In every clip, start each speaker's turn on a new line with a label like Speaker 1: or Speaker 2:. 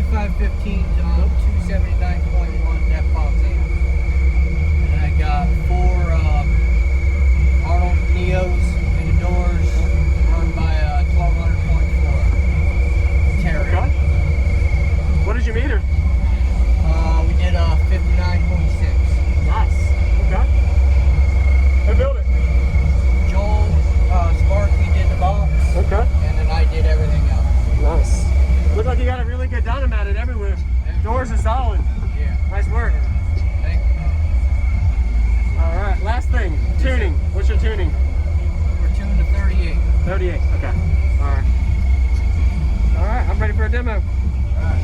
Speaker 1: 2515s on 279.1 DeafBonce amp. And I got 4 Arnold Neos in the doors run by a 1200.4 Taramps.
Speaker 2: Okay. What did you meter?
Speaker 1: We did a 59.6.
Speaker 2: Nice. Okay. Who built it?
Speaker 1: Joel Sparky did the box.
Speaker 2: Okay.
Speaker 1: And then I did everything else.
Speaker 2: Nice. Look like you got a really good dyno mounted everywhere. Doors are solid.
Speaker 1: Yeah.
Speaker 2: Nice work.
Speaker 1: Thank you.
Speaker 2: Alright, last thing. Tuning. What's your tuning?
Speaker 1: We're tuned to 38.
Speaker 2: 38. Okay. Alright. Alright, I'm ready for a demo.
Speaker 1: Alright.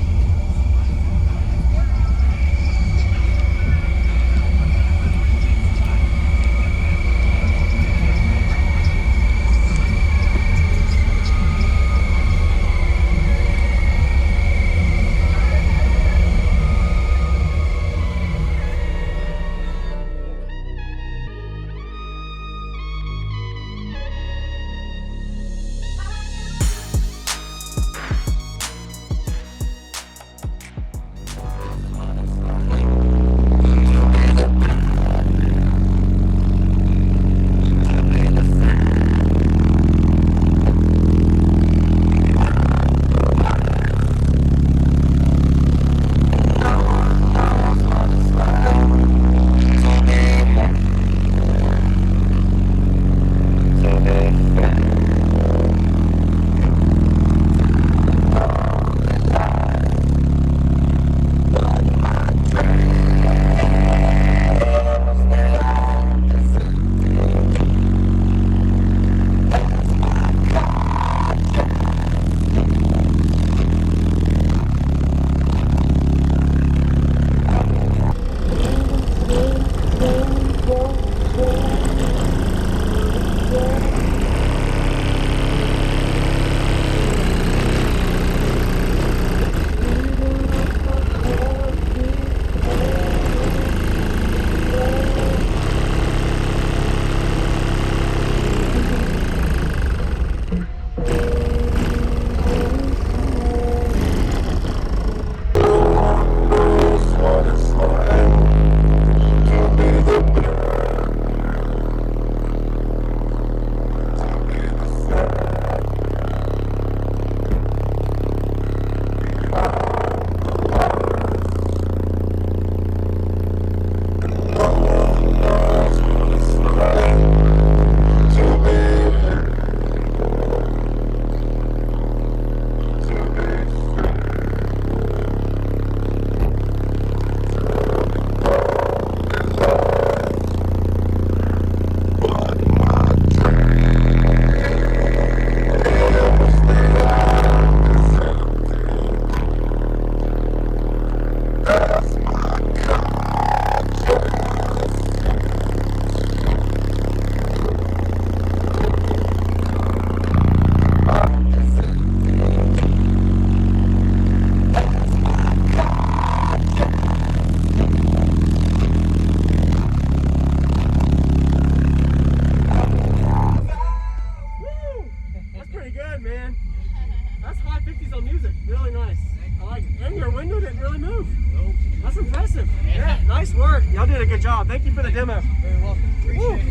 Speaker 2: Nice work. Y'all did a good job. Thank you for the demo.
Speaker 1: Very welcome. Appreciate it.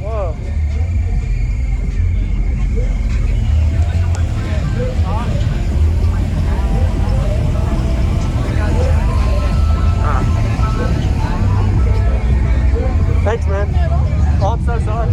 Speaker 2: Whoa. Thanks, man. Oh, I'm so sorry.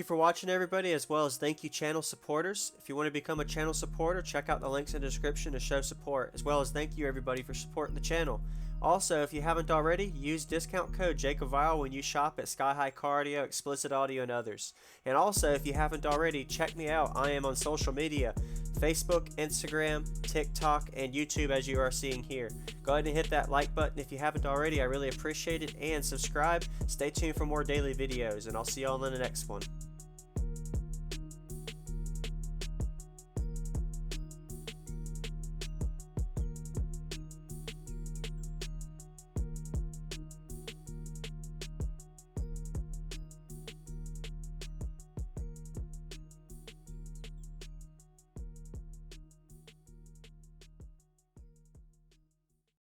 Speaker 3: for watching, everybody, as well as thank you channel supporters. If you want to become a channel supporter, check out the links in the description to show support, as well as thank you everybody for supporting the channel. Also, if you haven't already, use discount code JacobViral when you shop at Sky High Car Audio, XplicitAudio, and others. And also, if you haven't already, check me out. I am on social media, Facebook, Instagram, TikTok, and YouTube, as you are seeing here. Go ahead and hit that like button if you haven't already. I really appreciate it. And subscribe. Stay tuned for more daily videos, and I'll see you all in the next one.